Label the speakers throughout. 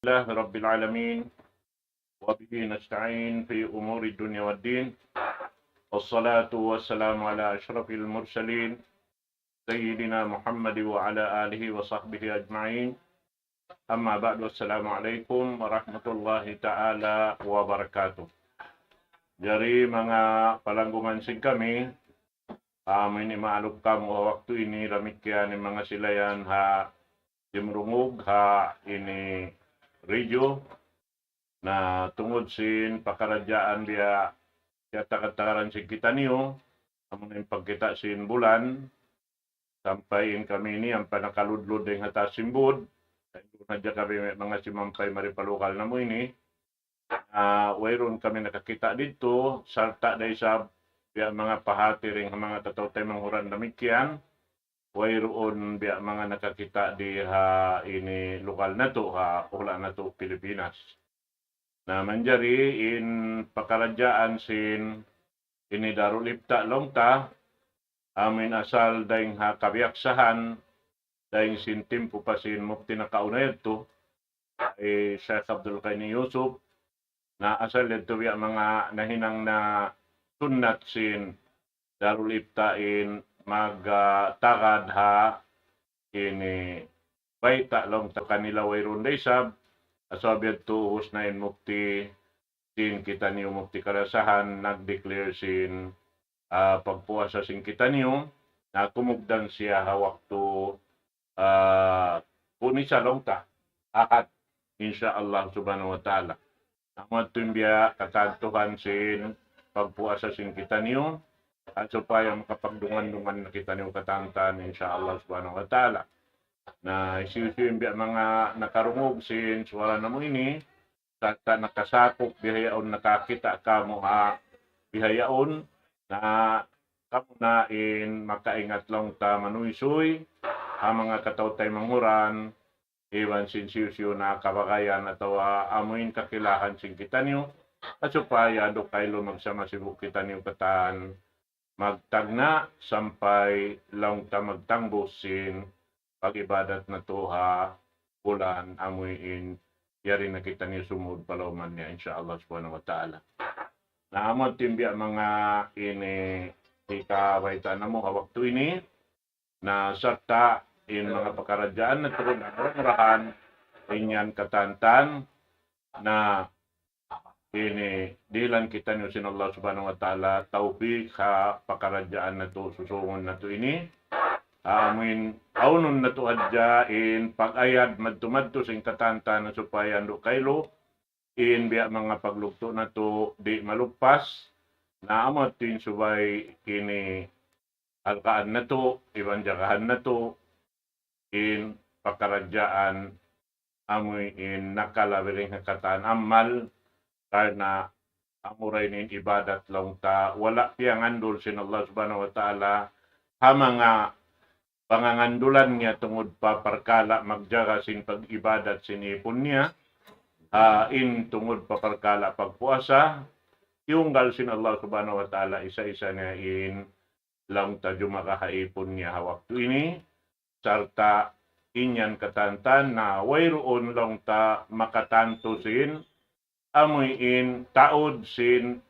Speaker 1: لله رب العالمين وبه نستعين في أمور الدنيا والدين والصلاة والسلام على أشرف المرسلين سيدنا محمد وعلى آله وصحبه أجمعين أما بعد السلام عليكم ورحمة الله تعالى وبركاته. Jadi mga palanggungan sing kami, amin imaalok kamo waktu ini ramikyan ng mga silayan ha dimrungog ha ini radio na tungod sin pakaradyaan biya takataran sin kita niyo amon yung pagkita sin bulan sampayin kami ni ang panakaludlod ng hata simbod na dyan kami mga simampay maripalukal na mo ini wayron kami nakakita dito sarta day sa biya mga pahati ring mga tatawtay manghuran namikyan wayroon biya mga nakakita di ha ini lokal na to ha ula na to Pilipinas na manjari in pakaradyaan sin ini darulipta longta amin asal daing ha kabiyaksahan daing sin timpo pa sin mukti na kaunayad to Sheikh Abdul Qaini Yusuf na asal dito biya mga nahinang na sunnat sin darulipta in magtagad ha ini baita long ta kanila wayron day sab asabyad to husnain mukti sin kita niyo mukti karasahan nag-declare sin pagpuasa sin kita niyo na kumugdan siya hawak to punisa long ta akat insyaallah subhanahu wa ta'ala amad tumbya kakantuhan sin pagpuasa sin kita niyo at supaya makapagdungan-dungan na kita niyo katantan insyaallah subhanahu wa ta'ala na isiyusin biya mga nakarungog sin suwala na mo ini ta nakasakop bihayaon nakakita ka mo ha bihayaon na kamo na in makaingat lang ta manuysoy ha mga katawtay manghuran iwan sin siyusyo na kabagayan ataw amuin kakilahan sin kita niyo at supaya do kaylo magsama sibuk kita niyo katan magtagna sampay lang ta magtangbos sin pag-ibadat na to ha bulan amuin yari na kita niyo sumud palauman niya insyaallah subhanahu wa ta'ala na amod timbya mga ini ikawaitan na mo hawak to ini na sarta in mga pakaradyaan na turun na murahan inyan katantan na ini dilan kita niyo sin Allah subhanahu wa ta'ala tawfiq ha pakaradyaan na to susungon na to ini amin aunon na to adyain pag-ayad madto sing katantan na supaya ando kaylo in biya mga paglugto na to di malugpas na amot tin subay kini alkaan na to ibanjagahan na to in pakaradyaan amoy in nakalabiring kataan amal karena amuray nin ibadat lang ta wala piyangandol sin Allah subhanahu wa ta'ala ha mga pangangandulan niya tungod pa parkala magjaga sin pag-ibadat sin ipon niya in tungod pa parkala pagpuasa iunggal sin Allah subhanahu wa ta'ala isa-isa niya in lang ta jumakahaipon niya hawak to ini sarta inyan katantan na wayroon lang ta makatanto sin amoy in taod sin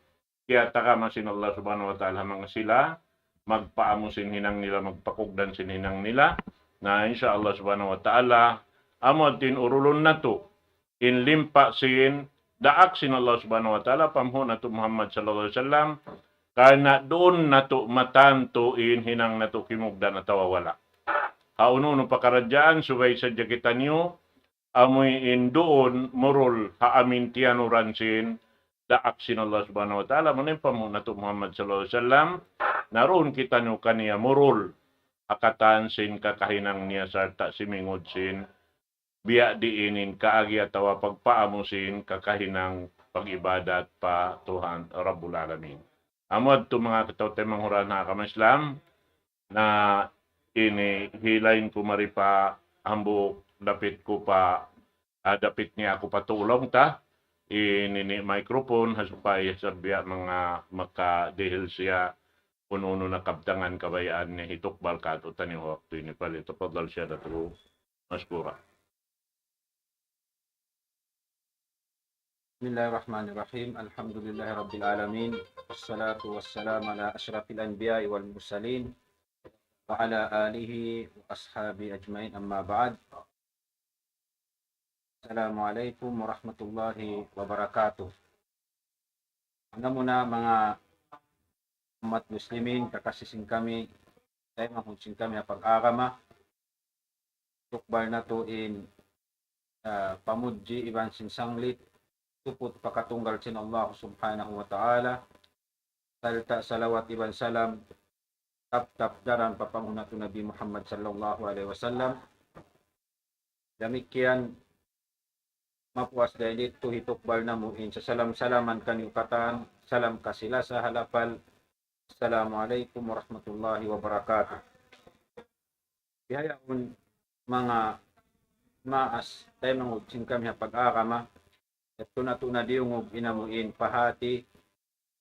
Speaker 1: kaya takama sin Allah subhanahu wa ta'ala mga sila magpaamo sin hinang nila magpakugdan sin hinang nila na insyaallah subhanahu wa ta'ala amod din urulon na to in limpa sin daak sin Allah subhanahu wa ta'ala pamho na to Muhammad sallallahu alaihi wasallam karena doon na to matanto in hinang na to kimugdan at tawawala hauno pakaradyaan subay sa kita niyo amoy in doon morol haamin tiyanuran sin daak sin Allah subhanahu wa ta'ala manimpa mo na to Muhammad sallallahu alaihi wasallam naroon kita niyo kaniya morol akatan sin kakahinang niya sarta simingod sin biya diinin kaagi atawa pagpaamo sin kakahinang pag-ibadat pa Tuhan Rabbul Alamin amod to mga katawtay manghuran na kamaslam na ini hilain ko maripa ambok dapit ko pa dapit niya ako patulong ta ini microphone hasupay sabya mga makadehil siya puno na kabtangan kabayaan ni hitok balkato tani waktu ini palit tafadhal siya datu maskura
Speaker 2: Bismillahirrahmanirrahim. Alhamdulillahi rabbil alamin. Wassalatu wassalamu ala asyrafil anbiya'i wal mursalin wa ala alihi wa ashabi ajmain, amma ba'd. Assalamualaikum warahmatullahi wabarakatuh. Ano muna mga umat muslimin, kakasising kami, tayo mahunsing kami pag-agama. Tukbar na to in pamudji iban sinsanglit tuput pakatunggal sin Allah subhanahu wa ta'ala, salta salawat iban salam tap daran papanguna tu Nabi Muhammad sallallahu alaihi wasallam. Demikian mapuas dahil ito hitukbal na muin sa salam-salaman kaniukatan, salam kasila sa halapal. Assalamualaikum warahmatullahi wabarakatuh. Bihayaon mga maas tayo mangudsin kami pag-agama. Ito na diungog inamuin pahati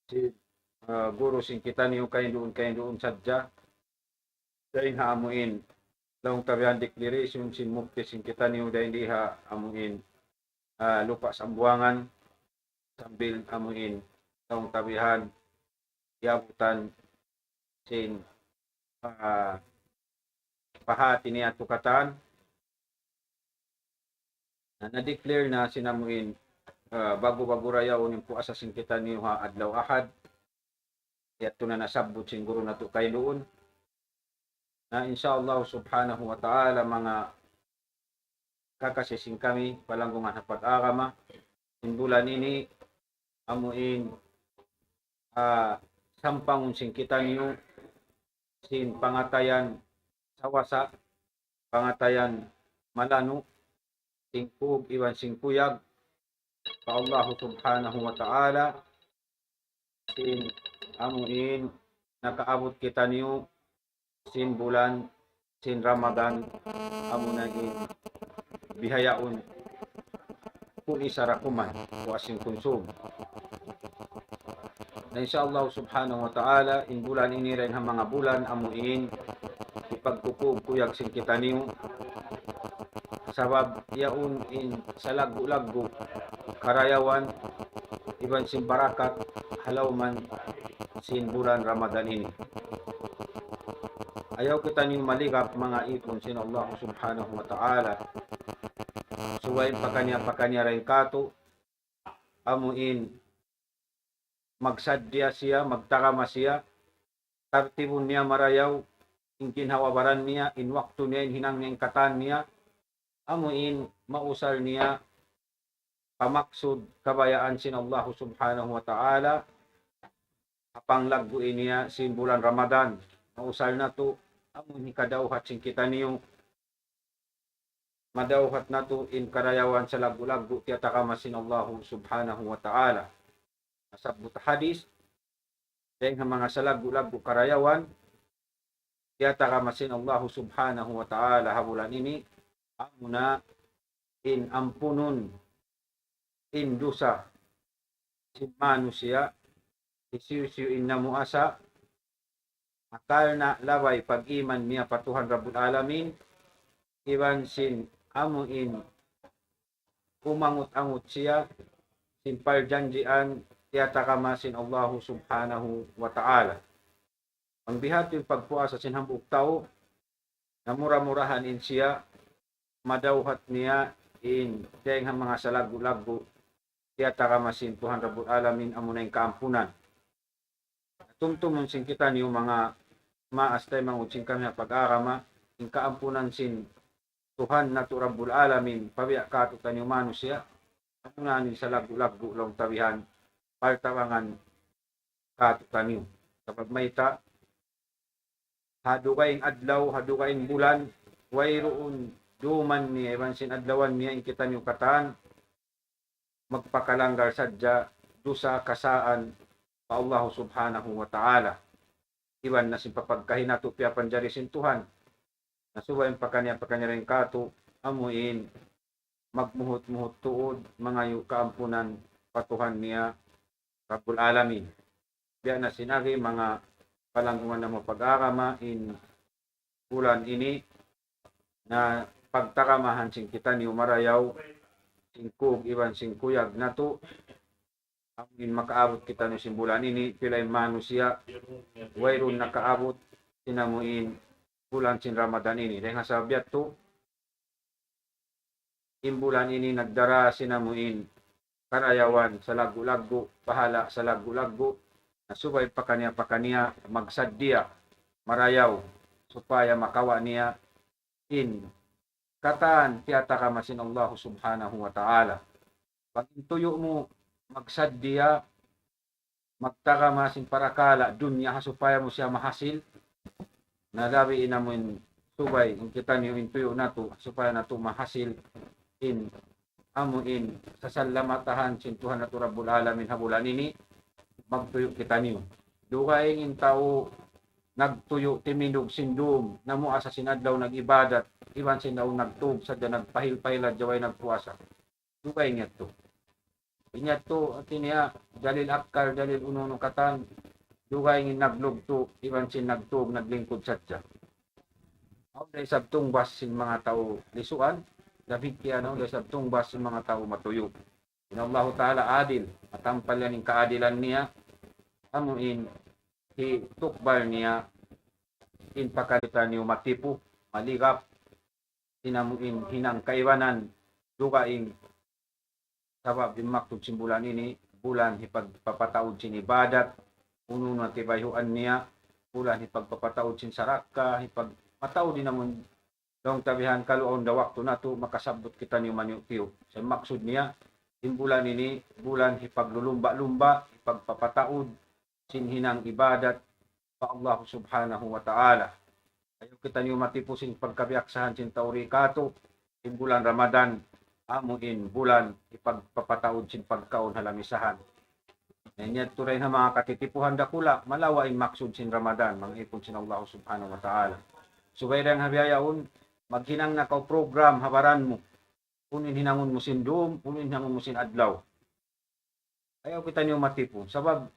Speaker 2: si guru sing kita niyo kayo doon sadya. Dahil haamuin laong tabihan declaration sin mukti sing kita niyo dahil di haamuin lupa sa buwangan sambil amuin laong tabihan yabutan sin pahati niya tukatan na declare na sinamuin bago rayaw ning puasa sing kita niyo adlaw ahad. Yato na nasabot sing guru nato kay doon na insyaallah subhanahu wa ta'ala mga kakasising kami palanggungan sa pag-agama in bulan ini amuin sampangon sing kita niyo sin pangatayan sawasa, pangatayan malano, singkug iwan singkuyag pa Allah subhanahu wa ta'ala sin amuin nakaabot kita niyo sin bulan sin Ramadan amo naging bihayaon kung isarakuman o asing konsum na insyaallah subhanahu wa ta'ala in bulan ini rin ang mga bulan amuin ipagkukog kuyag sin kita niyo sabab yaun in sa lagu-lagu karayawan iban sin barakat halawman sin bulan Ramadan ini. Ayaw kita niyo maligap mga ipon sin Allah subhanahu wa ta'ala. Suwain pa kanya rin kato amuin magsadya siya, magtakama siya, tartibun niya marayaw, ingkin hawabaran niya, in waktu niya, in hinang niya, in katan niya, amuin mausal niya, pamaksud kabayaan sin Allah subhanahu wa ta'ala, apang lagbuin niya sin bulan Ramadan, mausal na to, amuin kadauhat sin kita niyo, madauhat na to in karayawan sa lagu-lagu, tiyatakama sin Allah subhanahu wa ta'ala. Nasabot hadis dahil mga salagu-lagu karayawan yata kamasin Allah subhanahu wa ta'ala habulan ini amuna in ampunun in dusa sin manusia isiu in namuasa akal na labay pag-iman niya patuhan Rabbul Alamin iwan sin amuin umangut-angut siya sin parjanjian yatakamasin Allah subhanahu wa ta'ala. Ang bihat yung pagpuasa sin hambuk tao, na mura-murahan in siya, madawhat niya in dahil mga salagu-lagu, yatakamasin Tuhan Rabbul Alamin amunay kaampunan. Tumtumon sin kita niyo mga maas tayo mga utsing kami pag-arama, in kaampunan sin Tuhan na to Rabbul Alamin, pabiyak katutan yung manusia, amunanin sa lagu-lagu long tabihan, paltawangan katutan niyo. Kapag may hadukaing adlaw, hadukaing bulan, wayroon duman niya, ewan sin adlawan niya, in kita niyo katan, magpakalanggar sadya, dusa kasaan, pa Allah subhanahu wa ta'ala. Iwan na sin papagkahinato, piyapan jari sin Tuhan, nasuwain pa kanya rin kato, amuin, magmuhot-muhot tuod, mga yu kaampunan, patuhan niya, Rabbul Alamin. Biya na sinagi mga palanggungan na mo pag-arama in bulan ini na pagtakamahan sing kita ni umarayaw singkug iwan singkuyag nato amin makaabot kita ni simbulan ini pilay manusia wayron nakaabot sinamuin bulan sin Ramadan ini dahil sabiat to imbulan ini nagdara sinamuin karayawan sa lagu-lagu pahala sa lagu-lagu na subay pa kaniya magsadya marayaw supaya makawa niya in kataan tiyata ka masin Allah subhanahu wa ta'ala pag intuyo mo magsadya, magtaka masin parakala, dunya supaya mo siya mahasil, nalabi inamin subay, ang kita niyo intuyo na to, supaya na to mahasil, in, amuin, sasalamatahan, sintuhan na to Rabbul Alamin, habulan ini, magtuyo kita niyo. Dukaing in tao, nagtuyo, timindog, sindum, namu asa sinadlaw, nag-ibadat, iban sinaw, nagtug, sadya nagpahil-pahilad, jaway nagpuasa. Dukaing ito. Inya to at niya dalil akkar dalil uno katan dugay ngin naglugto iban sin nagtug naglingkod satya aw dai sabtung bas sin mga tao lisuan labig kaya no dai sabtung bas sin mga tao matuyo inallahu taala adil atampal yan kaadilan niya amuin tukbal niya in pakalitan niyo matipu maligap sinamuin hinang kaiwanan dugaing sabab dimaktub simbulan ini bulan hipagpapataod sin ibadat uno na tibayhuan niya bulan hipagpapataod sin saraka hipagpataod din naman dong tabihan kaluon da waktu nato makasabot kita ni maniyo sa maksud niya in bulan ini bulan hipaglulumba-lumba hipagpapataod sin hinang ibadat pa Allah subhanahu wa ta'ala ayo kita niyo matipo sin pagkabiaksahan sin taurikato in bulan Ramadan amuin bulan ipagpapataod sin pagkaon halamisahan. Ngayon ito rin ang mga katitipuhan dakula, malawa in maksud sin Ramadan, mga ipon sin Allah subhanahu wa ta'ala. Subay rin habiyayaon, maghinang nakaw program habaran mo, punin hinangon mo sin doom, punin hinangon mo sin adlaw. Ayaw kita niyo matipo, sabab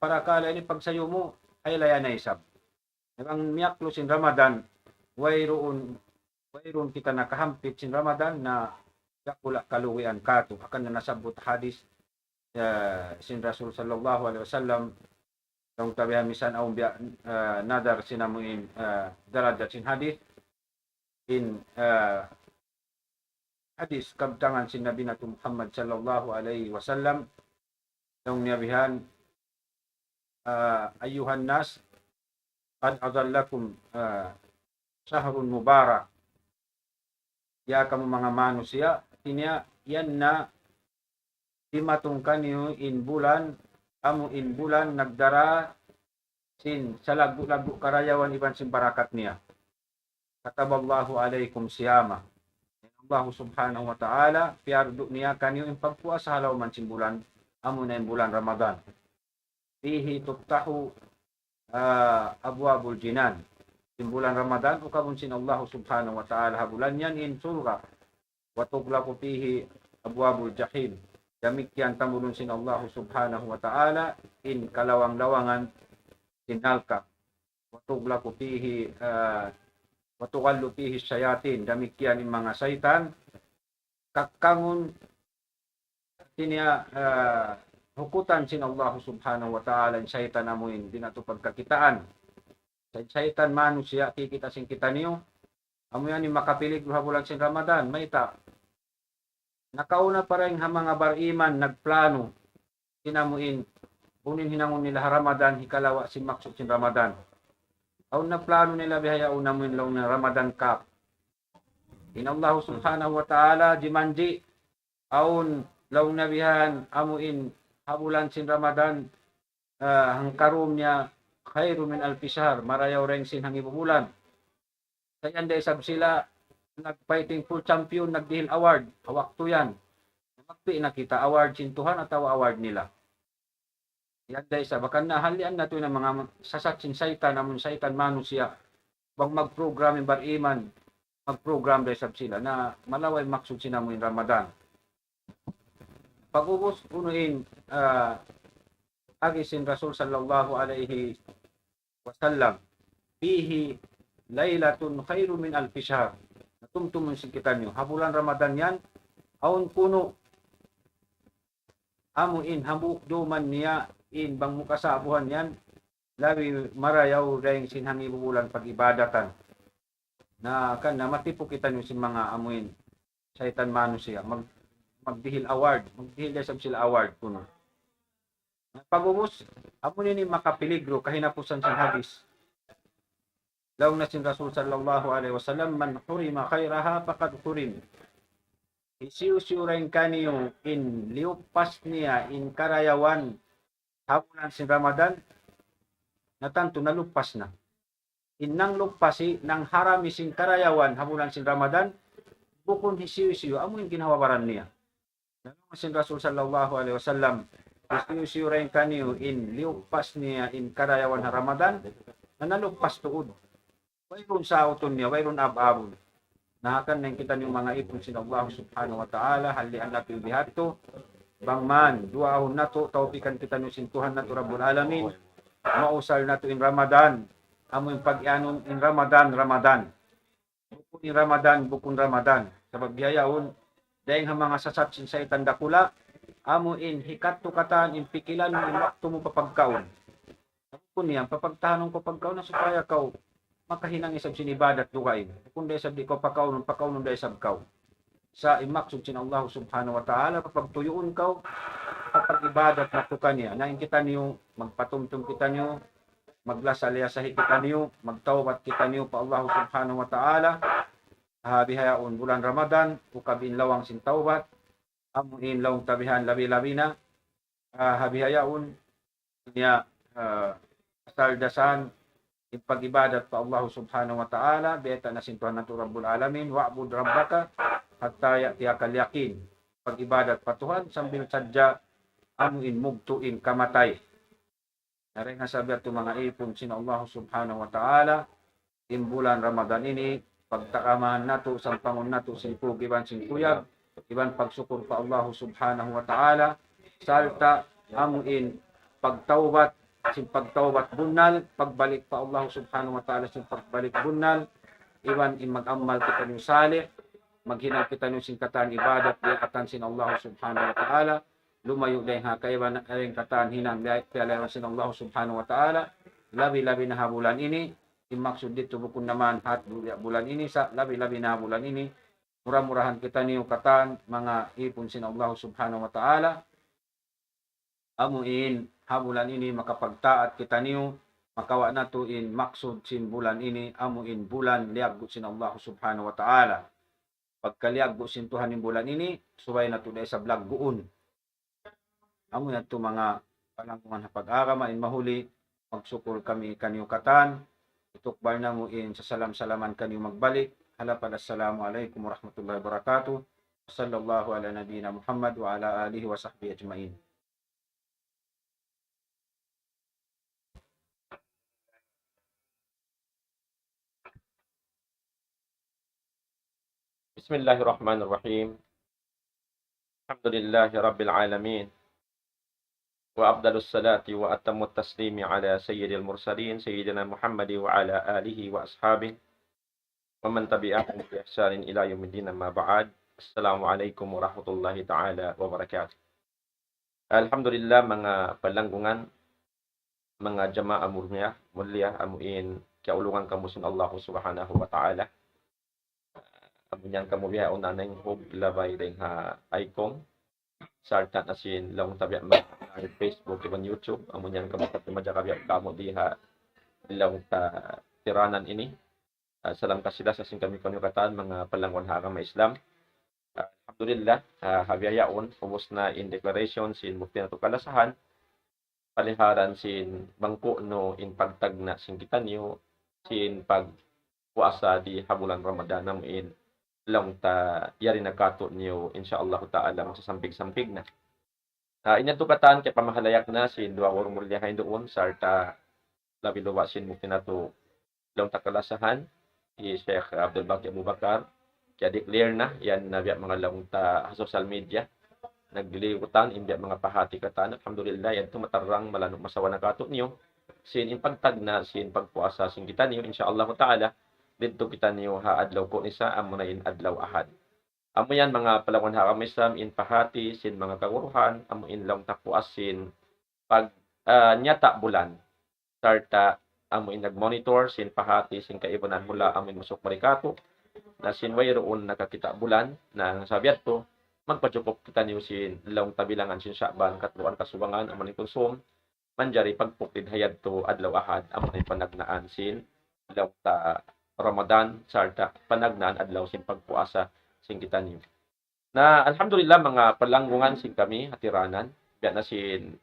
Speaker 2: para kala ini pagsayo mo, ay laya na isab. Ang miyaklo sin Ramadan, wayroon kita nakahampit sin Ramadan na yakula kaluwian kato akan na nasabot hadis sin Rasul sallallahu alaihi wasallam tong tabihan misan aw nadar sinamuin darajat sin hadis in hadis kabtangan sin Nabi nato Muhammad sallallahu alaihi wasallam tong nabihan ayuhan nas qad adallakum shahrun mubarak ya kamu mga manusia tinya yan na imatungkan niyo in bulan nagdara sin sa lagu-lagu karayawan iban sin barakat niya kataballahu alaikum siyama Allah subhanahu wa ta'ala piardo niya kanyo in pagpuasa halaw man sin bulan amo na in bulan Ramadan fihi tuftahu abwabul jinan in bulan Ramadan ukabun sin Allah subhanahu wa ta'ala habulan yan in surga wa tughlaqu fihi abwabul jahim demikian tamulun sin Allah subhanahu wa ta'ala in kalawang-lawangan sinalka wa tughlaqu fihi wa tughallu fihi syayatin demikian in mga syaitan kakangun tinya hukutan sin Allah subhanahu wa ta'ala in syaitan amuin dinato pagkakitaan sa syaitan manusia kikita sin kita niyo amuyan ni makapilig habulan sin Ramadan maita nakauna pa rin mga bariman nagplano sinamuin unin hinangon nila Ramadan hikalawa si maksud sin Ramadan aw na plano nila bihaya unamun law na Ramadan Cup in Allah subhanahu wa ta'ala jimanji aun law na bihan amuin habulan sin Ramadan hangkarum niya khairu min alfisar marayaw ring sin hangibubulan sayan day sab sila nag-fighting full champion nagdihil award hawak to yan magpi na kita award sintuhan ataw award nila yan day sa bakan na halian na to ng mga sasatsin saitan namon saitan manusia bang mag-program in bariman mag-program day sab sila na malaway maksud sinamuin Ramadan pag-ubos unuin agisin Rasul sallallahu alaihi wasallam fihi laylatun khairu min alfi shahr natumtumon sin kita niyo habulan Ramadan yan aun puno amo in hamuk duman niya in bang mukasabuhan yan labi marayaw dahing sinhangi bubulan pag-ibadatan na kan na matipo kita nyo sin mga amuin saitan manusia magdihil award magdihil sa sila award kuno pag-umus amo ni makapiligro kahinapusan sa hadis law na sin Rasul sallallahu alaihi wasallam man hurima khairaha faqad hurim isiusiurain kaniyo in liupas niya in karayawan hapunan sin Ramadan na tanto nalupas na inang lupasi nang harami sing karayawan habulan sin Ramadan bukon hisiyo amo yung ginawawaran niya. Nalungan sin Rasul sallallahu alaihi wasallam hisiyo rin kaniyo in liupas niya in karayawan ha Ramadan na nalupas tuod. Wayron sa uton niya, wayron ab-abon. Nahakan na kita yung mga ipon sin Allah subhanahu wa ta'ala halian natin bihato bangman duahon nato taupikan kita yung sintuhan nato Rabbul Alamin mausal nato in Ramadan amo yung pag-ianon in Ramadan. Bukun Ramadan. Sa pagbiyayaon, dahil ang mga sasatsin sa itanda kula, amo in hikat to katan, in pikilan mo, in wakto mo papagkaon. Kung niyan, papagtahanon ko pagkaon na supaya kaw, makahinang isab sinibadat dukain. Kung dahil sabdi ko pakaunon dahil sabkaw. Sa imaksud sin Allah subhanahu wa ta'ala, papagtuyuon kaw, papag-ibadat na to kanya. Nain kita niyo, magpatumtum kita niyo, maglasaliyasahi kita niyo, magtawbat kita niyo pa Allah subhanahu wa ta'ala, habihayaon bulan Ramadan, ukabin lawang sin tawbat, amuin lawang tabihan labi-labi na, habihayaon, niya, saldasan, ipag-ibadat pa Allah subhanahu wa ta'ala, beta na sintuhan nato Rabbul Alamin, wa'bud rabbaka, hatta ya'tiyakal yakin, pag-ibadat pa Tuhan, sambil sadya, amuin mugtuin kamatay, naring nasabi at mga ipon sin Allah subhanahu wa ta'ala imbulan Ramadan ini pagtakamahan nato sa pangon nato sin pugiban sin kuyab iban pagsukur pa Allah subhanahu wa ta'ala salta amuin pagtawbat sin pagtawbat bunal pagbalik pa Allah subhanahu wa ta'ala sin pagbalik bunal iban mag-amal kita ng salih maghinang kita ng singkatan ibadat diakatan sin Allah subhanahu wa ta'ala lumayo dahil kaiban ang katan hinang pialayan sin Allah subhanahu wa ta'ala labi-labi na habulan ini imaksud dito bukun naman hat bulan ini sa labi-labi na habulan ini murah-murahan kita niyo katan mga ipon sin Allah subhanahu wa ta'ala amuin habulan ini makapagtaat kita niyo makawa nato in maksud sin bulan ini amuin bulan liaggo sin Allah subhanahu wa ta'ala pagkaliaggo sin Tuhan in bulan ini subay nato dahil sa vlog guon amo na ito mga palangkungan pag-agama in mahuli magsukol kami kanyo katan itukbar na mo in sa salam-salaman kanyo magbalik halapad assalamu alaikum warahmatullahi wabarakatuh sallallahu ala nabiyina Muhammad wa ala alihi wa sahbihi ajmain.
Speaker 3: Bismillahirrahmanirrahim. Alhamdulillahi rabbil alamin. وأفضل الصلاة وأتم التسليم على سيد المرسلين سيدنا محمد وعلى آله وأصحابه ومن تبعهم بإحسان إلى يوم الدين أما بعد السلام عليكم ورحمة الله تعالى وبركاته. Alhamdulillah mga palanggungan mga jamaah mulia amuin kaulungan kamu sin Allah subhanahu wa ta'ala amunyan kamu biya unaneng hub labay ding ha icon sarta asin long tabiak Facebook iban YouTube amunyan kamu maja kabiak kamu diha long ta tiranan ini salam kasida sa sing kami kataan mga palangwan agama Islam. Alhamdulillah habiyaon pumus na in declaration sin mukti na to kalasahan paliharan sin bangko no in pagtagna sin kita niyo sin pagpuasa di habulan Ramadan namin lang ta yari nagkato niyo insyaallah ta'ala magsasampig-sampig na. Inya to kataan kay pamahalayak na sin duwa or mulyahain doon sarta labi luwa sin mukti na to lang takalasahan si Sheikh Abdul Baqi Abu Bakar kaya declare na yan na biya mga lang ta social media nagliliutan imbya mga pahati katan alhamdulillah yan tumatarang malanong masawa na kato niyo sin impagtag na sin pagpuasa sin kita niyo insyaallah ta'ala dito kita niyo ha adlaw ko isa amo na in adlaw ahad Amo yan mga palawan hakamisam in pahati sin mga kaguruhan, amo in lang tapuasin pag nyata bulan. Sarta amo in nagmonitor sin pahati sin kaibanan mula amin musok marikato na sin wayroon nakakita bulan na sabiat to magpacukup kita niyo sin long tabilangan sin Syaban katluan kasubangan amo ni konsum manjari pagpuktid hayad to adlaw ahad amo ni panagnaan sin long ta Ramadan sarta panagnaan adlaw sin pagpuasa sin kita niyo. Na alhamdulillah mga palanggungan sin kami hatiranan biya na sin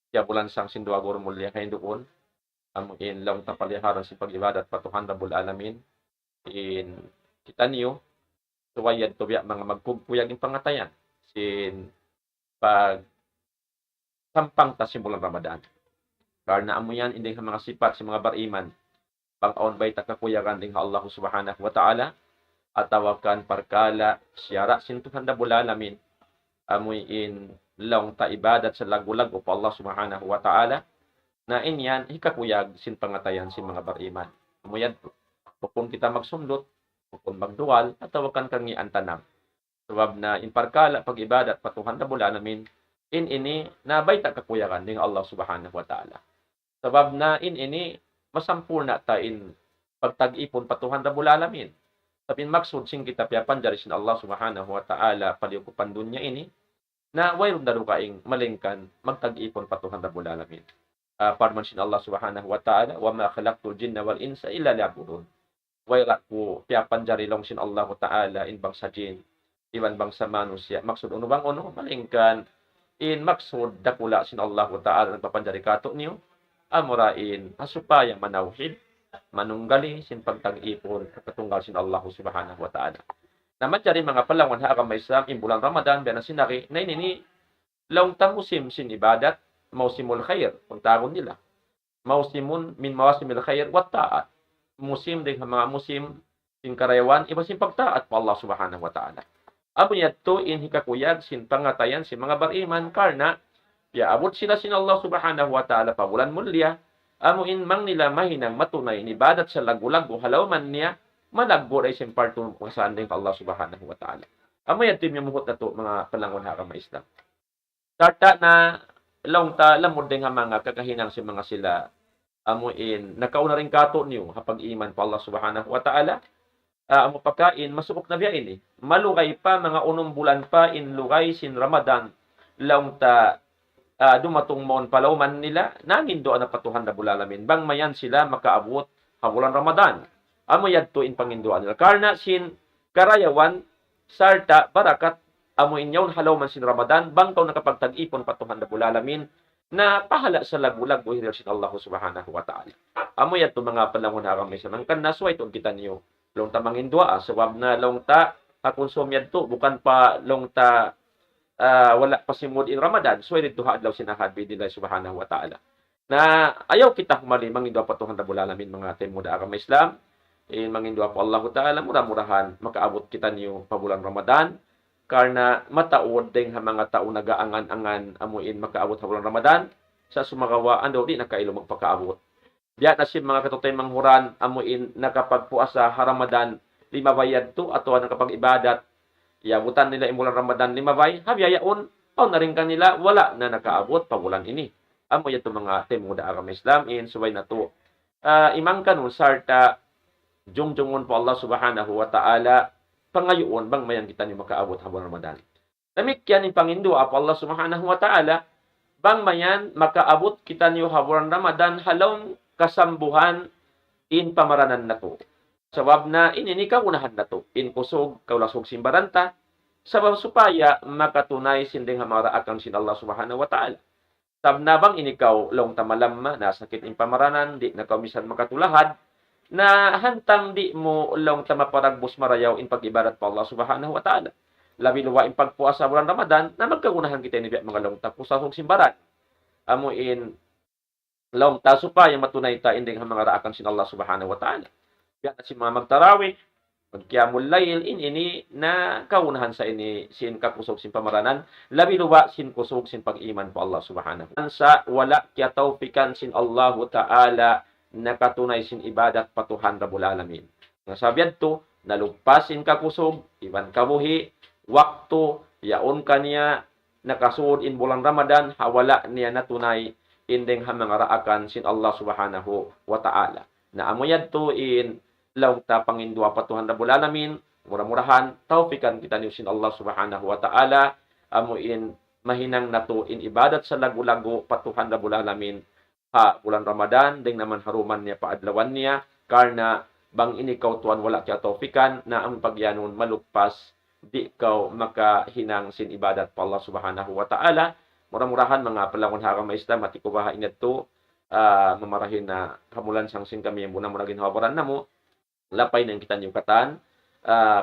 Speaker 3: ya bulan sang sinduagor mulya kay doon amo in long tapaliharan sin pag-ibadat patuhan rabul alamin in kita niyo suwayad to biya mga magkugkuyag in pangatayan sin pag sampang ta simulan Ramadan. Karena amo yan inding mga sifat sa mga bariman pang-aon bay takakuyagan ding Allah subhanahu wa ta'ala atawakan parkala siyara sintuhan da bulalamin amoy in long ta ibadat sa lagu-lagu pa Allah subhanahu wa ta'ala na inyan hikakuyag sin pangatayan sin mga bariman. Amoy yan kung kita magsundot kung magduwal atawakan kang iantanam. Sabab na in parkala pag ibadat patuhan da bulalamin in ini na bay takakuyagan ding Allah subhanahu wa ta'ala. Sabab na in ini masampurna ta in pagtag-ipon patuhan da bulalamin. Tapin maksud sing kita piapan dari sin Allah subhanahu wa ta'ala paliukupan dunya ini na wayron daru kaing malingkan magtag-ipon patuhan da bulalamin. Parman sin Allah subhanahu wa ta'ala wa ma khalaqtul jinna wal insa illa liya'budun. Wayrat po piapan dari long sin Allah ta'ala in bangsa jin iban bangsa manusia. Maksud uno bang uno malingkan in maksud dakula sin Allah ta'ala nagpapanjari kato niyo amurain supaya manawhid manunggali sin pagtag-ipon katunggal sin Allah subhanahu wa ta'ala. Naman jari mga palawan ha kamay Islam in bulan Ramadan biya na sinari na inini laung ta musim sin ibadat mausimul khair kung tagon nila mausimun min mawasimil khair wat ta'at musim din mga musim sin karayawan iba sin pagtaat pa Allah subhanahu wa ta'ala. Amo yadto in hikakuyag sin pangatayan sin mga bariman karna ya abot sila sin Allah subhanahu wa ta'ala pa bulan mulya amuin mang nila mahinang matunay ni ibadat sa lagu-lagu halaw man niya malagbo ay simpartun kung saan din Allah subhanahu wa ta'ala. Amo yan tim yung muhot na to mga palangon ha kamay Islam. Tarta na long ta lamod din nga mga kakahinang si mga sila amuin nakauna rin kato niyo hapag iman pa Allah subhanahu wa ta'ala. Amo pagkain masukok na biya ini malugay pa mga unong bulan pa in lugay sin Ramadan long ta dumatong mon palawman nila nangin doon na patuhan na bulalamin bang mayan sila makaabot habulan Ramadan amo yadto in pangindoan nila karna sin karayawan sarta barakat amo inyaw halawman sin Ramadan bang kaw nakapagtag-ipon patuhan na bulalamin na pahala sa lagulag o hiril sin Allah subhanahu wa ta'ala. Amo yadto mga palangon ha kami sa nangkan nasway itong kita niyo long ta mangindua sabab na long ta kakonsum yadto bukan pa long ta wala pa simod in Ramadan, so ito adlaw sinahad bidilay subhanahu wa ta'ala. Na ayaw kita kumali mangindwa patuhan na bulalamin mga temuda agama Islam. Mangindwa po Allah ta'ala mura-murahan makaabot kita niyo pabulan Ramadan. Karna mataod ding mga tao nagaangan-angan amuin makaabot pabulan Ramadan. Sa sumagawaan daw di nakailo magpakaabot. Biya na si mga katutay manghuran amuin nakapagpuasa ha Ramadan 5 bayad to ato nakapag-ibadat iabutan nila imulan Ramadan 5 bay, habiyayaon, o na rin kanila, wala na nakaabot pa bulan ini. Amo yato mga temuda agama Islam, in subay na to. Imang kanun, sarta, jungjungon po Allah subhanahu wa ta'ala, pangayoon, bang mayan kita ni makaabot habang Ramadan. Namikyan yung pangindu, po Allah subhanahu wa ta'ala, bang mayan makaabot kita niyo habang Ramadan, halong kasambuhan in pamaranan na to. Sabab na inini kaunahan na to. In kusog, kaulasog simbaranta. Sabab supaya makatunay sinding hamara akang sin Allah subhanahu wa ta'ala. Sabab na bang inikaw long tamalamma na sakit in pamaranan, di na kaumisan makatulahad, na hantang di mo long tamaparagbos marayaw in pag-ibadat pa Allah subhanahu wa ta'ala. Labi luwa in pagpuasa bulan Ramadan, na magkagunahan kita ni mga long tapusasog simbaran. Amo in long ta supaya matunay ta inding hamara akang sin Allah subhanahu wa ta'ala. Biya na si mga magtarawih, magkiyamul layl, ini na kaunahan sa ini sin kakusog sin pamaranan, labi luwa sin kusog sin pag-iman po Allah subhanahu. Sa wala kya taufikan sin Allah ta'ala nakatunay sin ibadat patuhan rabul alamin. Nga sabiad to, nalugpasin kakusog, iban kabuhi, waktu yaon kaniya nakasuod in bulan Ramadan hawala niya natunay indeng hamangaraakan sin Allah subhanahu wa ta'ala. Na amoyad to in law ta pangindua patuhan rabbul alamin, murah-murahan taufikan kita ni sin Allah subhanahu wa ta'ala amuin mahinang nato in ibadat sa lagu-lagu patuhan rabbul alamin ha bulan Ramadan ding naman haruman niya paadlawan niya karna bang ini kau tuan wala kaya taufikan na ang pagyanon malugpas di kau makahinang sin ibadat pa Allah subhanahu wa ta'ala. Murah-murahan mga palangon hakang maislam at ikubaha ingat to mamarahin na hamulan sang sin kami yung muna ginhawaran na mo lapay ng kita niyo katan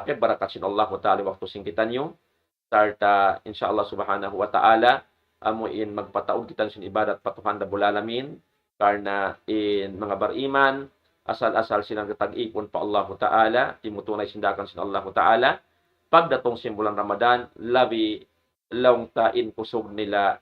Speaker 3: kay barakat sin Allah wa ta'ala waktu sin kita niyo tarta insyaallah subhanahu wa ta'ala amuin magpataod kita sin ibadat patuhan rabbul alamin karna in mga bariman asal-asal silang tag-ipon pa Allah ta'ala timutunay sindakan sin Allah ta'ala pagdatong simbulan Ramadan, labi long tain kusog nila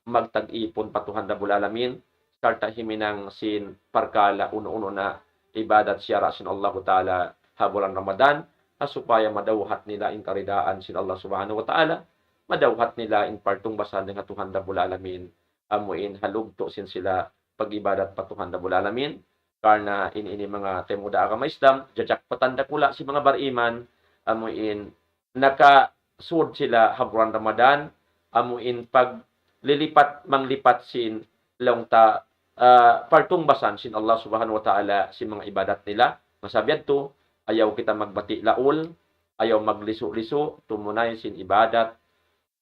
Speaker 3: magtag-ipon patuhan rabbul alamin, karta himinang sin parkala uno-uno na ibadat siyara sin Allah ta'ala habulan Ramadan, supaya madawhat nila in karidaan sin Allah subhanahu wa ta'ala, madawhat nila in partungbasan ng hatuhan rabbul alamin, amuin halugto sin sila pag-ibadat patuhan rabbul alamin, karna ini mga temuda agama Islam, jajak patanda kula si mga bariman, amuin nakasuod sila habulan Ramadan amuin pag lilipat manglipat sin langta partungbasan sin Allah subhanahu wa ta'ala si mga ibadat nila masabiad to ayaw kita magbati laul ayaw magliso-liso tumunay sin ibadat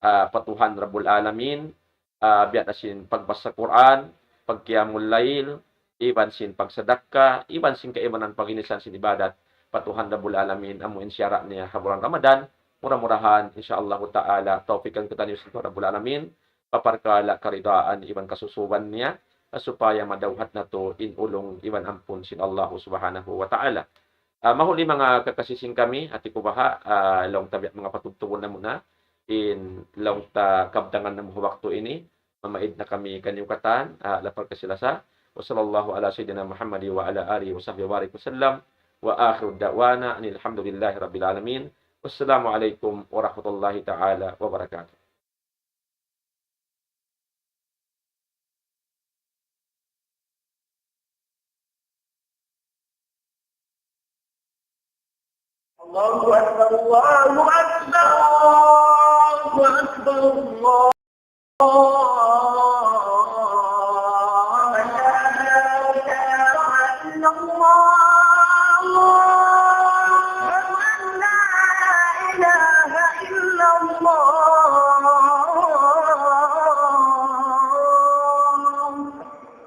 Speaker 3: patuhan rabbul alamin biya sin pagbasa Quran pagqiyamul lail iban sin pagsadaka iban sin kaimanan paginisan sin ibadat patuhan rabbul alamin amuin siyara niya habulan Ramadan. Murah-murahan insyaallah ta'ala taufikan kita niyo sa rabbul alamin paparkala karidaan iban kasusuban niya supaya madawhat na to in ulong iban ampun sin Allah subhanahu wa ta'ala. Mahuli mga kakasising kami at ikubaha long tabiat mga patugtugon na muna in long ta kabdangan na mga waktu ini mamaid na kami kanyukatan lapar kasilasa wa sallallahu ala sayyidina Muhammadi wa ala alihi wa sahbihi wa barik wasallam wa akhiru da'wana alhamdulillahi rabbil alamin. Wassalamualaikum warahmatullahi ta'ala wabarakatuh.
Speaker 4: Allahu Akbar, Allahu Akbar, Allahu Akbar, Allah.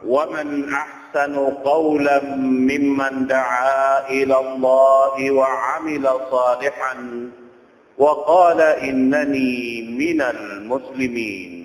Speaker 4: ومن أحسن قولا ممن دعا إلى الله وعمل صالحا وقال إنني من المسلمين